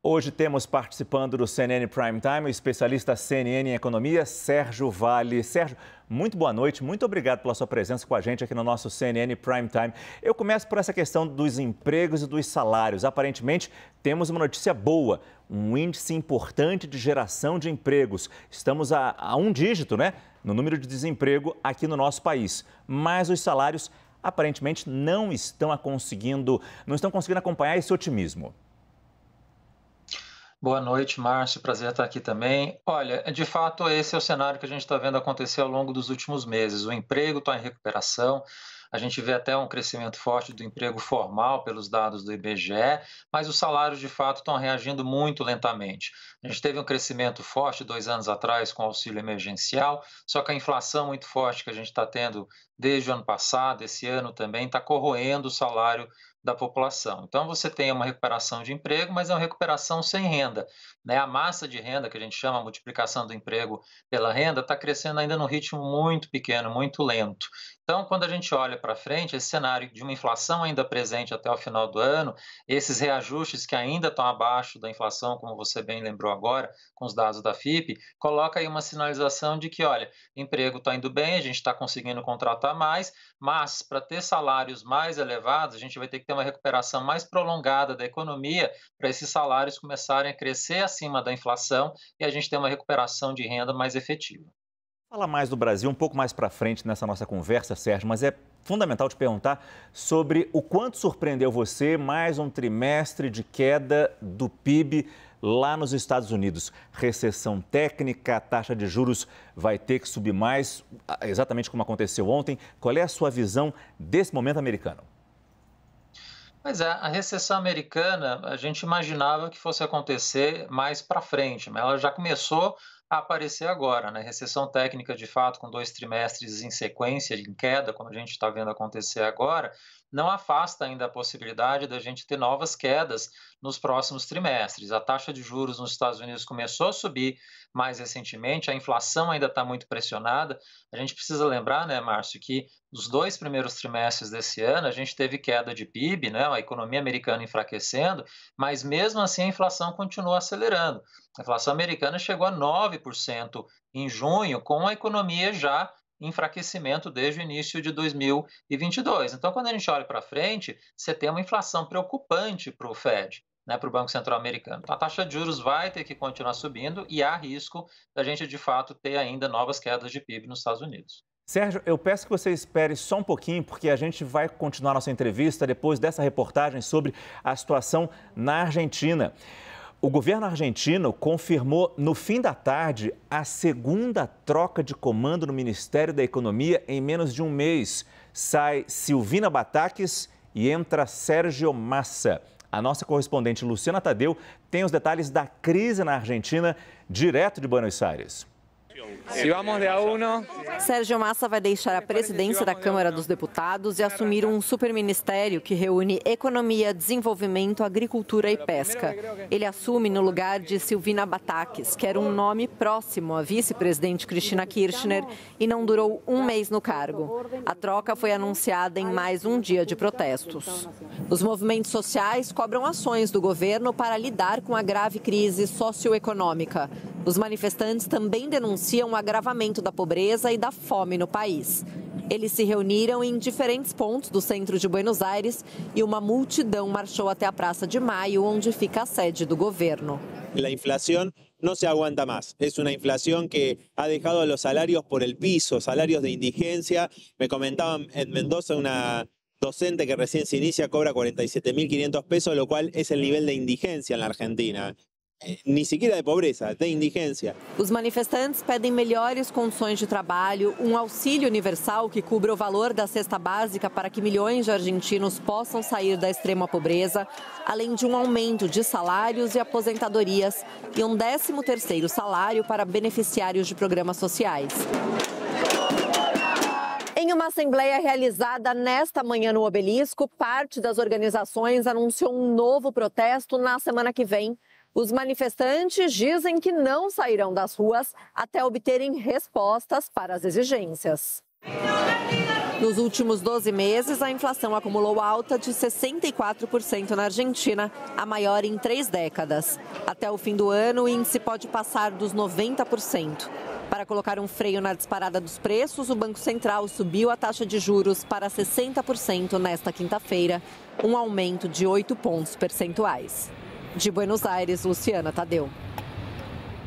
Hoje temos participando do CNN Prime Time o especialista CNN em economia, Sérgio Vale. Sérgio, muito boa noite, muito obrigado pela sua presença com a gente aqui no nosso CNN Prime Time. Eu começo por essa questão dos empregos e dos salários. Aparentemente, temos uma notícia boa, um índice importante de geração de empregos. Estamos a um dígito, né, no número de desemprego aqui no nosso país. Mas os salários, aparentemente, não estão conseguindo acompanhar esse otimismo. Boa noite, Márcio. Prazer estar aqui também. Olha, de fato, esse é o cenário que a gente está vendo acontecer ao longo dos últimos meses. O emprego está em recuperação. A gente vê até um crescimento forte do emprego formal pelos dados do IBGE, mas os salários, de fato, estão reagindo muito lentamente. A gente teve um crescimento forte 2 anos atrás com o auxílio emergencial, só que a inflação muito forte que a gente está tendo desde o ano passado, esse ano também, está corroendo o salário da população. Então, você tem uma recuperação de emprego, mas é uma recuperação sem renda, né? A massa de renda, que a gente chama a multiplicação do emprego pela renda, está crescendo ainda num ritmo muito pequeno, muito lento. Então, quando a gente olha para frente, esse cenário de uma inflação ainda presente até o final do ano, esses reajustes que ainda estão abaixo da inflação, como você bem lembrou agora, com os dados da FIPE, coloca aí uma sinalização de que, olha, emprego está indo bem, a gente está conseguindo contratar mais, mas para ter salários mais elevados, a gente vai ter que ter uma recuperação mais prolongada da economia para esses salários começarem a crescer acima da inflação e a gente ter uma recuperação de renda mais efetiva. Falar mais do Brasil um pouco mais para frente nessa nossa conversa, Sérgio, mas é fundamental te perguntar sobre o quanto surpreendeu você mais um trimestre de queda do PIB lá nos Estados Unidos. Recessão técnica, a taxa de juros vai ter que subir mais, exatamente como aconteceu ontem. Qual é a sua visão desse momento americano? Pois é, a recessão americana, a gente imaginava que fosse acontecer mais para frente, mas ela já começou a aparecer agora, né? Recessão técnica, de fato, com 2 trimestres em sequência, em queda, como a gente está vendo acontecer agora, não afasta ainda a possibilidade da gente ter novas quedas nos próximos trimestres. A taxa de juros nos Estados Unidos começou a subir mais recentemente, a inflação ainda está muito pressionada. A gente precisa lembrar, né, Márcio, que nos 2 primeiros trimestres desse ano a gente teve queda de PIB, né, a economia americana enfraquecendo, mas mesmo assim a inflação continua acelerando. A inflação americana chegou a 9% em junho, com a economia já em enfraquecimento desde o início de 2022. Então, quando a gente olha para frente, você tem uma inflação preocupante para o Fed, né, para o Banco Central Americano. Então, a taxa de juros vai ter que continuar subindo e há risco da gente, de fato, ter ainda novas quedas de PIB nos Estados Unidos. Sérgio, eu peço que você espere só um pouquinho, porque a gente vai continuar nossa entrevista depois dessa reportagem sobre a situação na Argentina. O governo argentino confirmou no fim da tarde a segunda troca de comando no Ministério da Economia em menos de um mês. Sai Silvina Batakis e entra Sérgio Massa. A nossa correspondente Luciana Tadeu tem os detalhes da crise na Argentina, direto de Buenos Aires. Se vamos de a uno... Sérgio Massa vai deixar a presidência da Câmara dos Deputados e assumir um superministério que reúne economia, desenvolvimento, agricultura e pesca. Ele assume no lugar de Silvina Batakis, que era um nome próximo à vice-presidente Cristina Kirchner e não durou um mês no cargo. A troca foi anunciada em mais um dia de protestos. Os movimentos sociais cobram ações do governo para lidar com a grave crise socioeconômica. Os manifestantes também denunciam o agravamento da pobreza e da fome no país. Eles se reuniram em diferentes pontos do centro de Buenos Aires e uma multidão marchou até a Praça de Maio, onde fica a sede do governo. La inflación no se aguanta más. Es una inflación que ha dejado a los salarios por el piso, salarios de indigencia. Me comentaban en Mendoza una docente que recién se inicia cobra 47.500 pesos, lo cual es el nivel de indigencia en la Argentina. Ni sequer de pobreza, de indigência. Os manifestantes pedem melhores condições de trabalho, um auxílio universal que cubra o valor da cesta básica para que milhões de argentinos possam sair da extrema pobreza, além de um aumento de salários e aposentadorias e um 13º salário para beneficiários de programas sociais. Em uma assembleia realizada nesta manhã no Obelisco, parte das organizações anunciou um novo protesto na semana que vem. Os manifestantes dizem que não sairão das ruas até obterem respostas para as exigências. Nos últimos 12 meses, a inflação acumulou alta de 64% na Argentina, a maior em 3 décadas. Até o fim do ano, o índice pode passar dos 90%. Para colocar um freio na disparada dos preços, o Banco Central subiu a taxa de juros para 60% nesta quinta-feira, um aumento de 8 pontos percentuais. De Buenos Aires, Luciana Tadeu.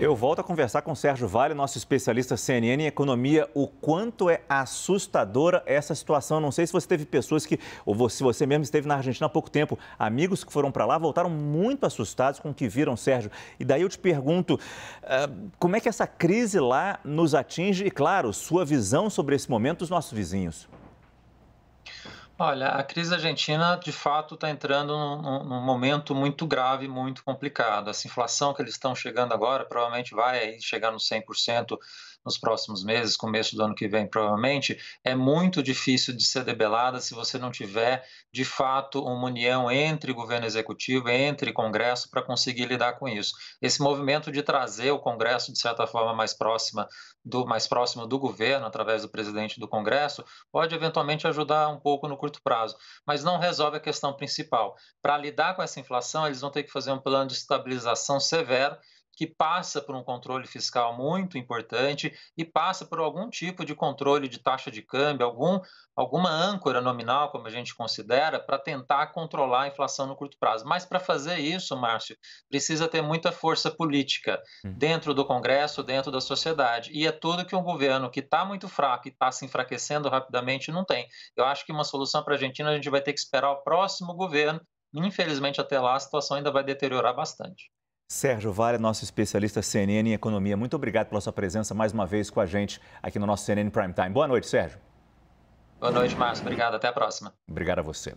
Eu volto a conversar com o Sérgio Vale, nosso especialista CNN em economia, o quanto é assustadora essa situação. Não sei se você teve pessoas que, ou se você mesmo esteve na Argentina há pouco tempo, amigos que foram para lá voltaram muito assustados com o que viram, Sérgio. E daí eu te pergunto, como é que essa crise lá nos atinge e, claro, sua visão sobre esse momento dos nossos vizinhos? Olha, a crise argentina, de fato, está entrando num momento muito grave, muito complicado. Essa inflação que eles estão chegando agora provavelmente vai aí chegar nos 100% nos próximos meses, começo do ano que vem, provavelmente. É muito difícil de ser debelada se você não tiver, de fato, uma união entre governo executivo, entre Congresso, para conseguir lidar com isso. Esse movimento de trazer o Congresso, de certa forma, mais próximo do governo, através do presidente do Congresso, pode eventualmente ajudar um pouco no curto prazo, mas não resolve a questão principal. Para lidar com essa inflação, eles vão ter que fazer um plano de estabilização severo, que passa por um controle fiscal muito importante e passa por algum tipo de controle de taxa de câmbio, alguma âncora nominal, como a gente considera, para tentar controlar a inflação no curto prazo. Mas para fazer isso, Márcio, precisa ter muita força política dentro do Congresso, dentro da sociedade. E é tudo que um governo que está muito fraco e está se enfraquecendo rapidamente não tem. Eu acho que uma solução para a Argentina a gente vai ter que esperar o próximo governo. Infelizmente, até lá, a situação ainda vai deteriorar bastante. Sérgio Vale, nosso especialista CNN em economia. Muito obrigado pela sua presença mais uma vez com a gente aqui no nosso CNN Prime Time. Boa noite, Sérgio. Boa noite, Márcio. Obrigado. Até a próxima. Obrigado a você.